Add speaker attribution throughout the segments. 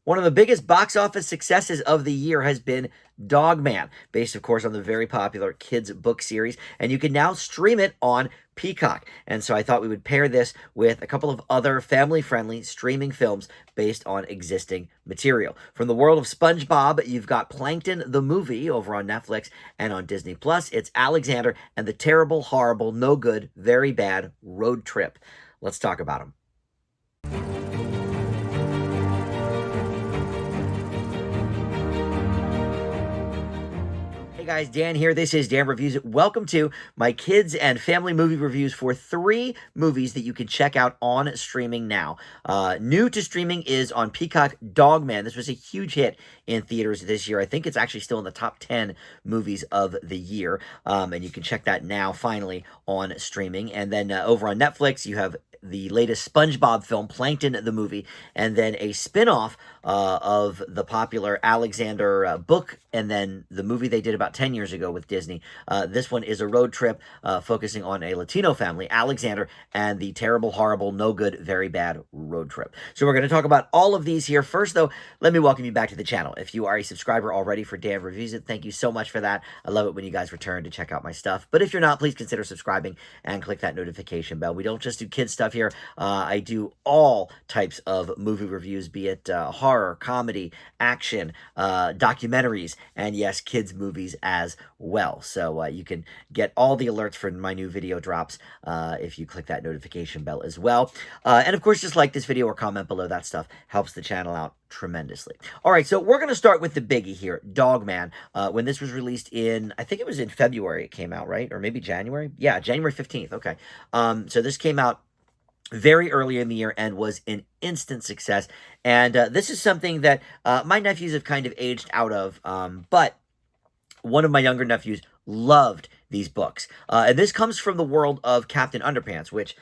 Speaker 1: One of the biggest box office successes of the year has been Dog Man, based, of course, on the very popular kids' book series, and you can now stream it on Peacock. And so I thought we would pair this with a couple of other family-friendly streaming films based on existing material. From the world of SpongeBob, you've got Plankton the movie over on Netflix and on Disney Plus. It's Alexander and the Terrible, Horrible, No Good, Very Bad Road Trip. Let's talk about them. Hey guys, Dan here. This is Dan Reviews. Welcome to my kids and family movie reviews for 3 movies that you can check out on streaming now. New to streaming is on Peacock, Dog Man. This was a huge hit in theaters this year. I think it's actually still in the top 10 movies of the year. And you can check that now, finally, on streaming. And then over on Netflix, you have the latest SpongeBob film, Plankton the movie, and then a spin-off of the popular Alexander book, and then the movie they did about 10 years ago with Disney. This one is a road trip focusing on a Latino family, Alexander, and the terrible, horrible, no good, very bad road trip. So we're going to talk about all of these here. First, though, let me welcome you back to the channel. If you are a subscriber already for Dan Reviews It, thank you so much for that. I love it when you guys return to check out my stuff. But if you're not, please consider subscribing and click that notification bell. We don't just do kids stuff here. I do all types of movie reviews, be it horror, comedy, action, documentaries, and yes, kids movies as well. So you can get all the alerts for my new video drops if you click that notification bell as well. And of course, just like this video or comment below. That stuff helps the channel out tremendously. All right, so we're going to start with the biggie here, Dog Man. When this was released in, I think it was in February it came out, right? Or maybe January? Yeah, January 15th. Okay. So this came out very early in the year and was an instant success. And this is something that my nephews have kind of aged out of, but one of my younger nephews loved these books. And this comes from the world of Captain Underpants, which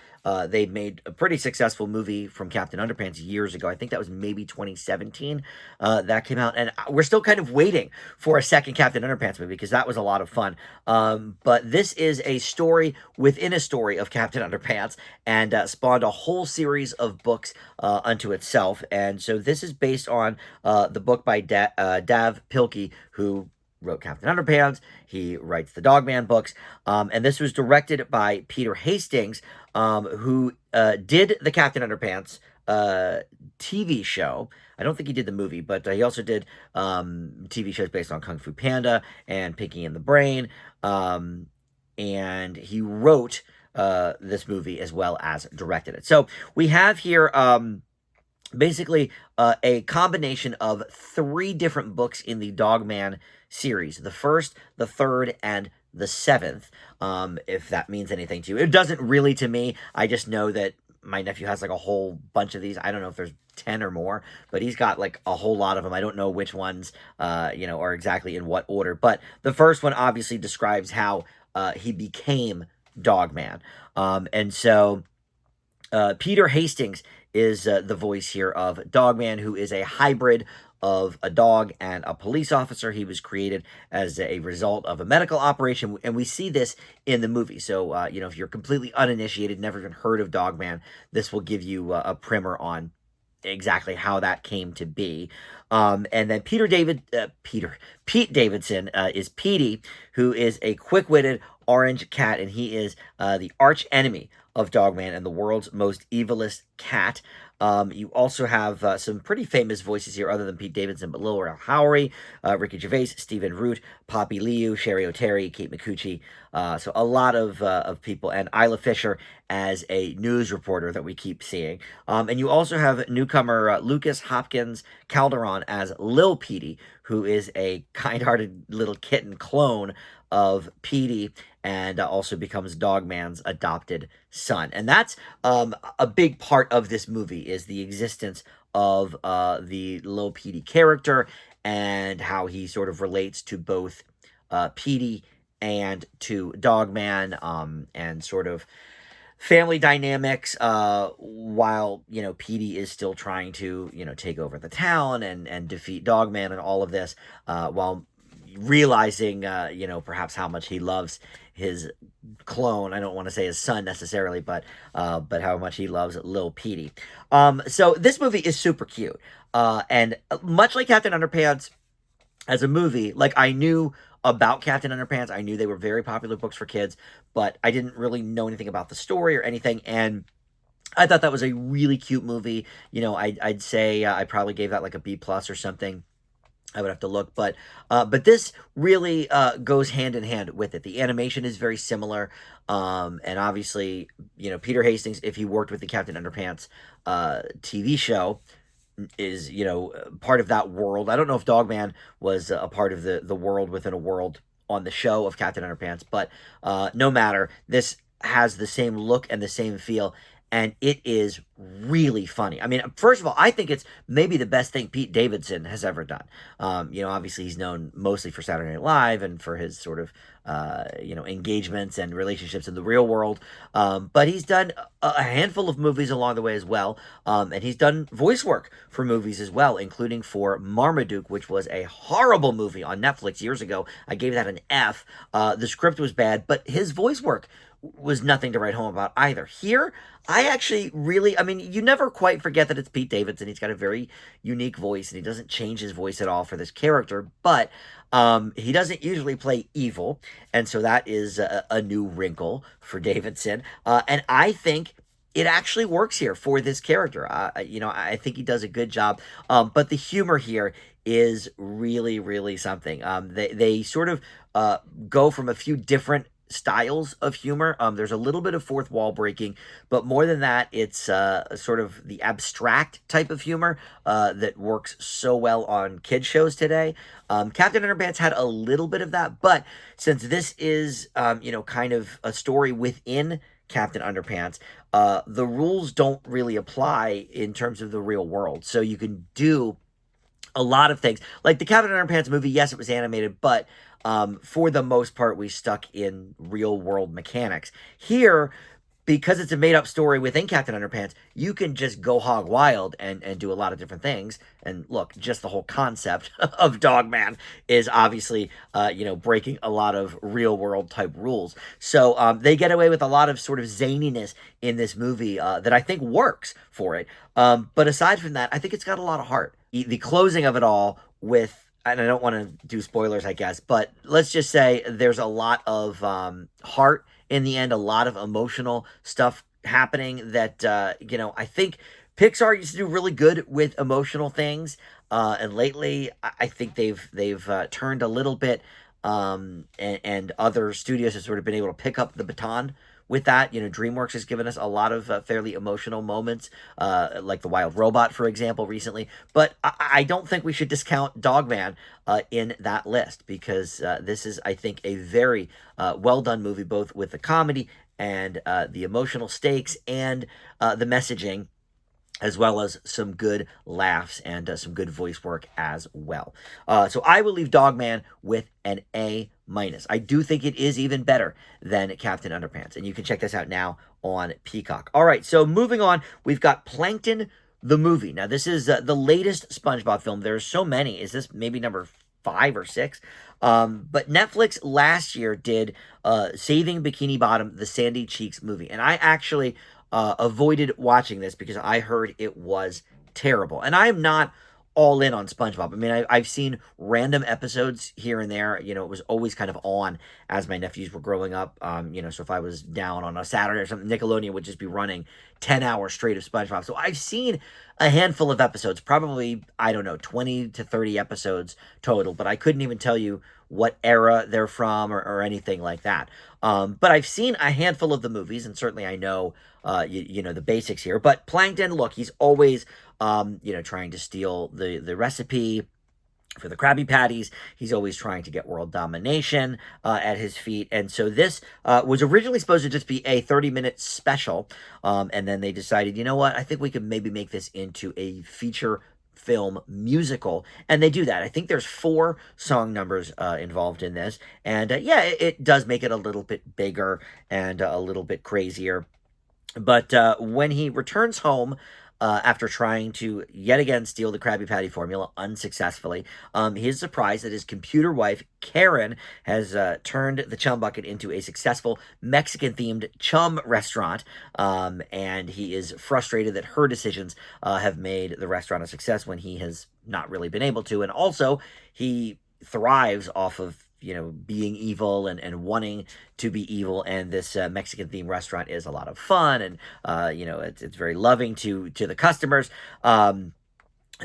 Speaker 1: they made a pretty successful movie from Captain Underpants years ago. I think that was maybe 2017 that came out. And we're still kind of waiting for a second Captain Underpants movie because that was a lot of fun. But this is a story within a story of Captain Underpants and spawned a whole series of books unto itself. And so this is based on the book by Dav Pilkey, who wrote Captain Underpants. He writes the Dog Man books. And this was directed by Peter Hastings, who did the Captain Underpants TV show. I don't think he did the movie, but he also did TV shows based on Kung Fu Panda and Pinky and the Brain. And he wrote this movie as well as directed it. So we have here basically a combination of 3 different books in the Dog Man series. The first, the third, and the 7th, if that means anything to you. It doesn't really to me. I just know that my nephew has like a whole bunch of these. I don't know if there's 10 or more, but he's got like a whole lot of them. I don't know which ones, are exactly in what order. But the first one obviously describes how he became Dog Man. And so Peter Hastings is the voice here of Dog Man, who is a hybrid of a dog and a police officer. He was created as a result of a medical operation, and we see this in the movie. So, if you're completely uninitiated, never even heard of Dog Man, this will give you a primer on exactly how that came to be. And then Pete Davidson is Petey, who is a quick-witted orange cat, and he is the arch enemy of Dog Man and the world's most evilest cat. You also have some pretty famous voices here other than Pete Davidson, but Lil Rel Howery, Ricky Gervais, Stephen Root, Poppy Liu, Sherry O'Terry, Kate McCucci. So a lot of people, and Isla Fisher as a news reporter that we keep seeing. And you also have newcomer Lucas Hopkins Calderon as Lil Petey, who is a kind-hearted little kitten clone of Petey, and also becomes Dog Man's adopted son. And that's a big part of this movie, is the existence of the Lil Petey character and how he sort of relates to both Petey and to Dog Man, and sort of family dynamics, while, Petey is still trying to, take over the town and defeat Dog Man and all of this, while realizing, perhaps how much he loves his clone. I don't want to say his son necessarily, but how much he loves Lil Petey. So this movie is super cute. And much like Captain Underpants as a movie, like I knew about Captain Underpants. I knew they were very popular books for kids, but I didn't really know anything about the story or anything. And I thought that was a really cute movie. I'd say I probably gave that like a B plus or something. I would have to look, but this really goes hand in hand with it. The animation is very similar, and obviously, Peter Hastings, if he worked with the Captain Underpants TV show, is part of that world. I don't know if Dogman was a part of the world within a world on the show of Captain Underpants, but no matter, this has the same look and the same feel, and it is really funny. I mean, first of all, I think it's maybe the best thing Pete Davidson has ever done. Obviously he's known mostly for Saturday Night Live and for his sort of, engagements and relationships in the real world. But he's done a handful of movies along the way as well. And he's done voice work for movies as well, including for Marmaduke, which was a horrible movie on Netflix years ago. I gave that an F. The script was bad, but his voice work was nothing to write home about either. Here, I actually really, I mean, you never quite forget that it's Pete Davidson. He's got a very unique voice, and he doesn't change his voice at all for this character, but he doesn't usually play evil, and so that is a new wrinkle for Davidson. And I think it actually works here for this character. I think he does a good job, but the humor here is really, really something. They sort of go from a few different styles of humor. There's a little bit of fourth wall breaking, but more than that, it's sort of the abstract type of humor that works so well on kid shows today. Captain Underpants had a little bit of that, but since this is, kind of a story within Captain Underpants, the rules don't really apply in terms of the real world. So you can do a lot of things. Like the Captain Underpants movie, yes, it was animated, but for the most part, we stuck in real world mechanics. Here, because it's a made up story within Captain Underpants, you can just go hog wild and do a lot of different things. And look, just the whole concept of Dogman is obviously, breaking a lot of real world type rules. So they get away with a lot of sort of zaniness in this movie that I think works for it. But aside from that, I think it's got a lot of heart. The closing of it all with, and I don't want to do spoilers, I guess, but let's just say there's a lot of heart in the end, a lot of emotional stuff happening that, I think Pixar used to do really good with emotional things. And lately, I think they've turned a little bit, and other studios have sort of been able to pick up the baton with that. DreamWorks has given us a lot of fairly emotional moments, like The Wild Robot, for example, recently. But I don't think we should discount Dogman in that list, because this is, I think, a very well done movie, both with the comedy and the emotional stakes and the messaging, as well as some good laughs and some good voice work as well. So I will leave Dogman with an A minus. I do think it is even better than Captain Underpants, and you can check this out now on Peacock. All right, so moving on, we've got Plankton the movie. Now, this is the latest SpongeBob film. There are so many. Is this maybe number 5 or 6? But Netflix last year did Saving Bikini Bottom, the Sandy Cheeks movie, and I actually avoided watching this because I heard it was terrible. And I am not all in on SpongeBob. I mean, I've seen random episodes here and there. It was always kind of on as my nephews were growing up. So if I was down on a Saturday or something, Nickelodeon would just be running 10 hours straight of SpongeBob. So I've seen a handful of episodes, probably, I don't know, 20 to 30 episodes total, but I couldn't even tell you what era they're from or anything like that. But I've seen a handful of the movies, and certainly I know, the basics here. But Plankton, look, he's always, trying to steal the recipe for the Krabby Patties. He's always trying to get world domination at his feet. And so this was originally supposed to just be a 30-minute special. And then they decided, you know what, I think we could maybe make this into a feature film musical, and they do that. I think there's 4 song numbers involved in this, and it does make it a little bit bigger and a little bit crazier. But when he returns home, after trying to yet again steal the Krabby Patty formula unsuccessfully. He is surprised that his computer wife, Karen, has turned the Chum Bucket into a successful Mexican-themed chum restaurant, and he is frustrated that her decisions have made the restaurant a success when he has not really been able to. And also, he thrives off of being evil and wanting to be evil, and this Mexican themed restaurant is a lot of fun, and it's very loving to the customers.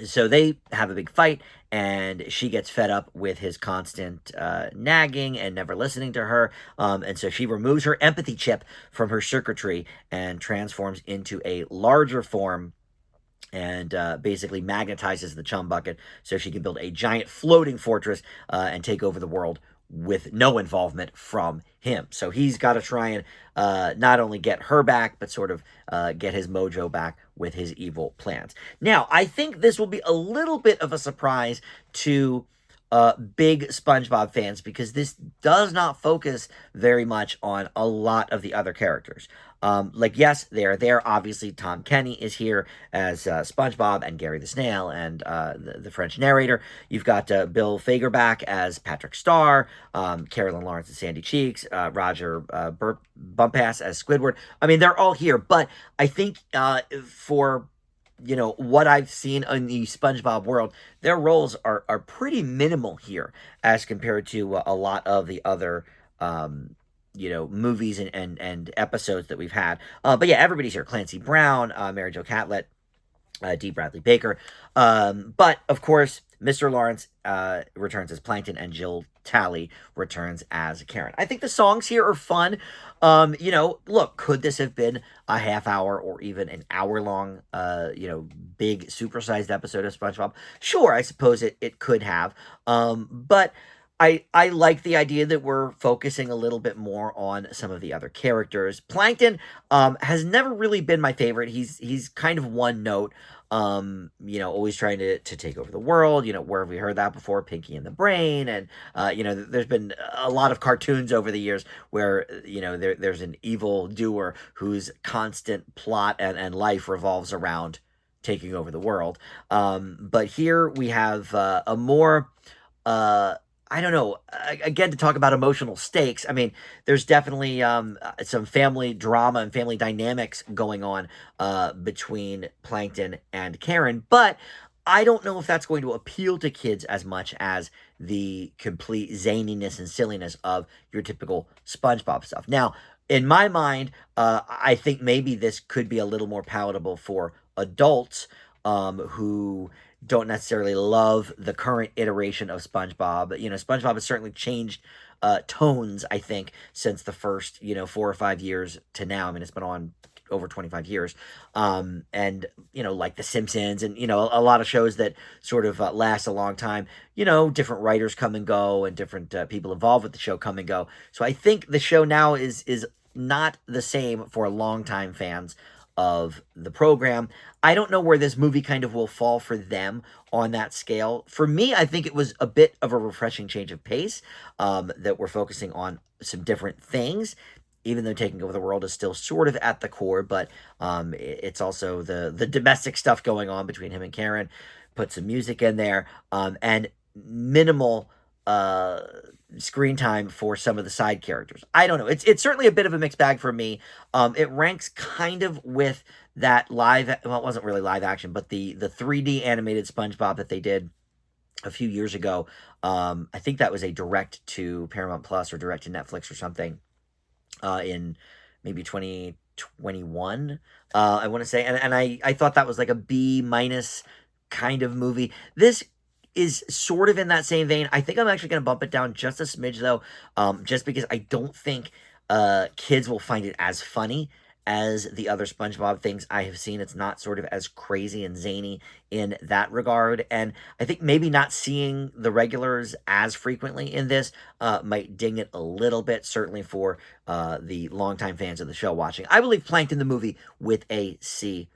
Speaker 1: So they have a big fight, and she gets fed up with his constant nagging and never listening to her. And so she removes her empathy chip from her circuitry and transforms into a larger form, and basically magnetizes the Chum Bucket so she can build a giant floating fortress and take over the world with no involvement from him. So he's got to try and not only get her back, but sort of get his mojo back with his evil plans. Now, I think this will be a little bit of a surprise to big SpongeBob fans, because this does not focus very much on a lot of the other characters. Yes, they're there. Obviously, Tom Kenny is here as SpongeBob, and Gary the Snail, and the French narrator. You've got Bill Fagerback as Patrick Star, Carolyn Lawrence as Sandy Cheeks, Roger Bumpass as Squidward. I mean, they're all here, but I think for what I've seen in the SpongeBob world, their roles are pretty minimal here as compared to a lot of the other movies and episodes that we've had. But yeah, everybody's here. Clancy Brown, Mary Jo Catlett, D. Bradley Baker. But of course, Mr. Lawrence returns as Plankton, and Jill Talley returns as Karen. I think the songs here are fun. Look, could this have been a half hour or even an hour long, big supersized episode of SpongeBob? Sure, I suppose it could have. But I like the idea that we're focusing a little bit more on some of the other characters. Plankton has never really been my favorite. He's kind of one note. Always trying to take over the world. Where have we heard that before? Pinky and the Brain. And there's been a lot of cartoons over the years where there's an evil doer whose constant plot and life revolves around taking over the world. But here we have a more I don't know, again, to talk about emotional stakes. I mean, there's definitely some family drama and family dynamics going on between Plankton and Karen, but I don't know if that's going to appeal to kids as much as the complete zaniness and silliness of your typical SpongeBob stuff. Now, in my mind, I think maybe this could be a little more palatable for adults who don't necessarily love the current iteration of SpongeBob. SpongeBob has certainly changed tones, I think, since the first, 4 or 5 years to now. I mean, it's been on over 25 years. And, like The Simpsons and, a lot of shows that sort of last a long time, different writers come and go, and different people involved with the show come and go. So I think the show now is not the same for longtime fans of the program. I don't know where this movie kind of will fall for them on that scale. For me, I think it was a bit of a refreshing change of pace, that we're focusing on some different things, even though taking over the world is still sort of at the core, but it's also the domestic stuff going on between him and Karen. Put some music in there, and minimal screen time for some of the side characters. I don't know. It's certainly a bit of a mixed bag for me. It ranks kind of with that well, it wasn't really live action, but the 3D animated SpongeBob that they did a few years ago. I think that was a direct to Paramount Plus or direct to Netflix or something in maybe 2021, I want to say. And I thought that was like a B minus kind of movie. This is sort of in that same vein. I think I'm actually going to bump it down just a smidge, though, just because I don't think kids will find it as funny as the other SpongeBob things I have seen. It's not sort of as crazy and zany in that regard, and I think maybe not seeing the regulars as frequently in this might ding it a little bit, certainly for the longtime fans of the show watching. I believe Plankton the movie with a C+.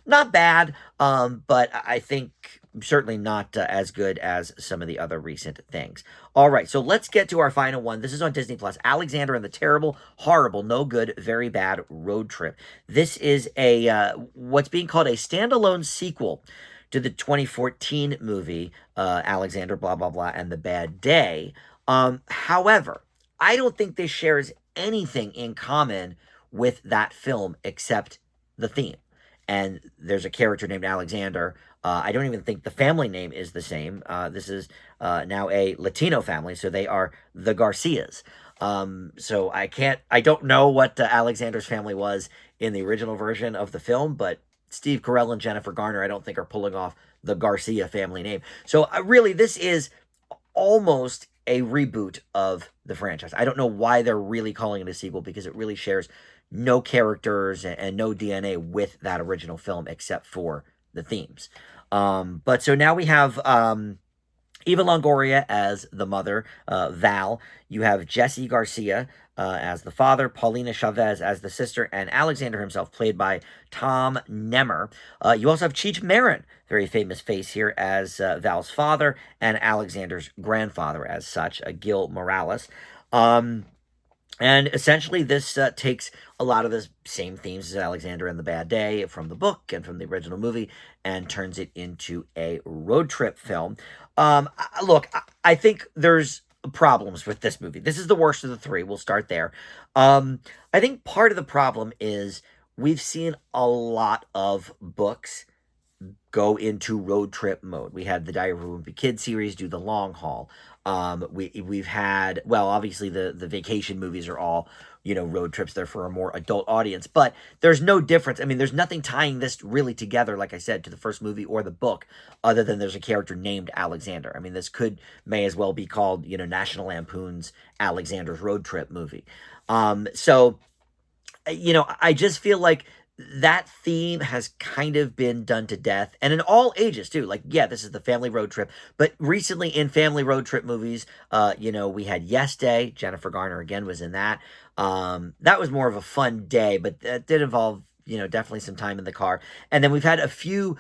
Speaker 1: Not bad, but I think certainly not as good as some of the other recent things. All right, so let's get to our final one. This is on Disney Plus. Alexander and the Terrible, Horrible, No Good, Very Bad Road Trip. This is a what's being called a standalone sequel to the 2014 movie Alexander, blah blah blah, and the Bad Day. However, I don't think this shares anything in common with that film except the theme. And there's a character named Alexander. I don't even think the family name is the same. This is now a Latino family, so they are the Garcias. So I don't know what Alexander's family was in the original version of the film, but Steve Carell and Jennifer Garner, I don't think are pulling off the Garcia family name. So really, this is almost a reboot of the franchise. I don't know why they're really calling it a sequel because it really shares no characters and no DNA with that original film except for the themes. But so now we have Eva Longoria as the mother, Val. You have Jesse Garcia as the father, Paulina Chavez as the sister, and Alexander himself, played by Tom Nemmer. You also have Cheech Marin, very famous face here, as Val's father, and Alexander's grandfather as such, Gil Morales. And essentially, this takes a lot of the same themes as Alexander and the Bad Day from the book and from the original movie and turns it into a road trip film. Look, I think there's problems with this movie. This is the worst of the three. We'll start there. I think part of the problem is we've seen a lot of books go into road trip mode. We had the Diary of a Wimpy Kid series do the long haul. We've had, well, obviously the vacation movies are all, road trips. They're for a more adult audience, but there's no difference. I mean, there's nothing tying this really together, like I said, to the first movie or the book, other than there's a character named Alexander. I mean, this may as well be called, National Lampoon's Alexander's Road Trip movie. So, I just feel like that theme has kind of been done to death, and in all ages too. Like, yeah, this is the family road trip, but recently in family road trip movies, we had Yes Day. Jennifer Garner again was in that. That was more of a fun day, but that did involve definitely some time in the car. And then we've had a few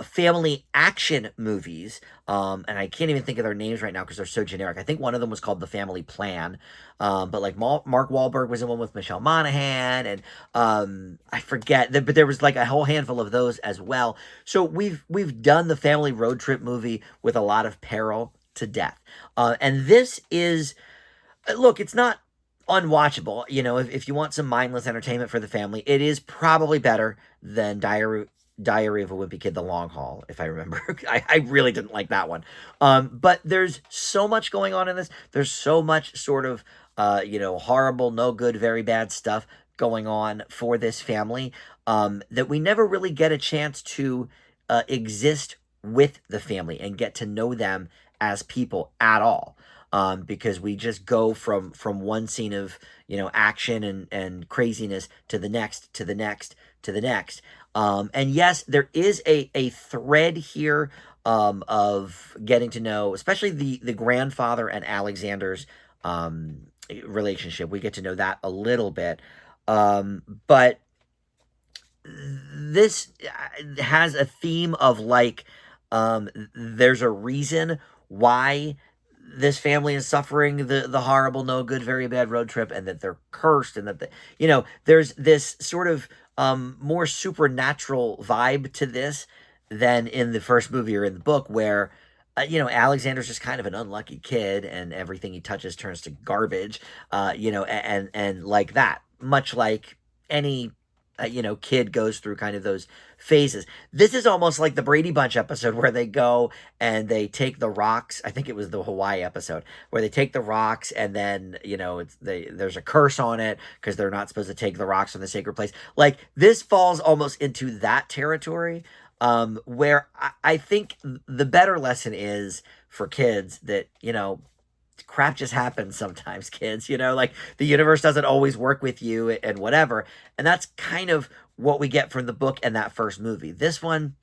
Speaker 1: family action movies, and I can't even think of their names right now because they're so generic. I think one of them was called The Family Plan, but like Mark Wahlberg was in one with Michelle Monaghan, and I forget, but there was like a whole handful of those as well. So we've done the family road trip movie with a lot of peril to death, and this is, look, it's not unwatchable. If you want some mindless entertainment for the family, it is probably better than Diary of a Wimpy Kid, The Long Haul, if I remember. I really didn't like that one. But there's so much going on in this. There's so much sort of, horrible, no good, very bad stuff going on for this family that we never really get a chance to exist with the family and get to know them as people at all. Because we just go from one scene of action and craziness to the next, to the next, to the next. And yes, there is a thread here of getting to know, especially the grandfather and Alexander's relationship. We get to know that a little bit, but this has a theme of like there's a reason why this family is suffering the horrible, no good, very bad road trip, and that they're cursed, and that there's this sort of more supernatural vibe to this than in the first movie or in the book, where Alexander's just kind of an unlucky kid, and everything he touches turns to garbage, and like that, much like any kid goes through kind of those phases. This is almost like the Brady Bunch episode where they go and they take the rocks. I think it was the Hawaii episode where they take the rocks and then, there's a curse on it because they're not supposed to take the rocks from the sacred place. Like, this falls almost into that territory, where I think the better lesson is for kids that, crap just happens sometimes, kids. Like, the universe doesn't always work with you and whatever. And that's kind of what we get from the book and that first movie. This one,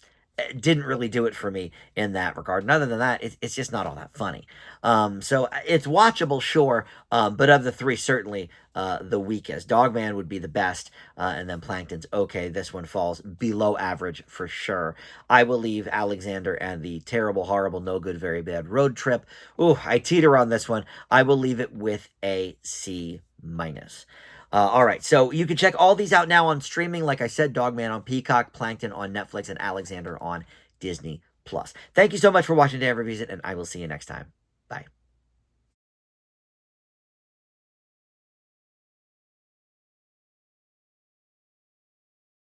Speaker 1: didn't really do it for me in that regard. And other than that, it's just not all that funny. So it's watchable, sure, but of the three, certainly the weakest. Dogman would be the best, and then Plankton's okay. This one falls below average for sure. I will leave Alexander and the terrible, horrible, no good, very bad road trip. Ooh, I teeter on this one. I will leave it with a C minus. All right, so you can check all these out now on streaming. Like I said, Dogman on Peacock, Plankton on Netflix, and Alexander on Disney Plus. Thank you so much for watching Dan Reviews It, and I will see you next time. Bye.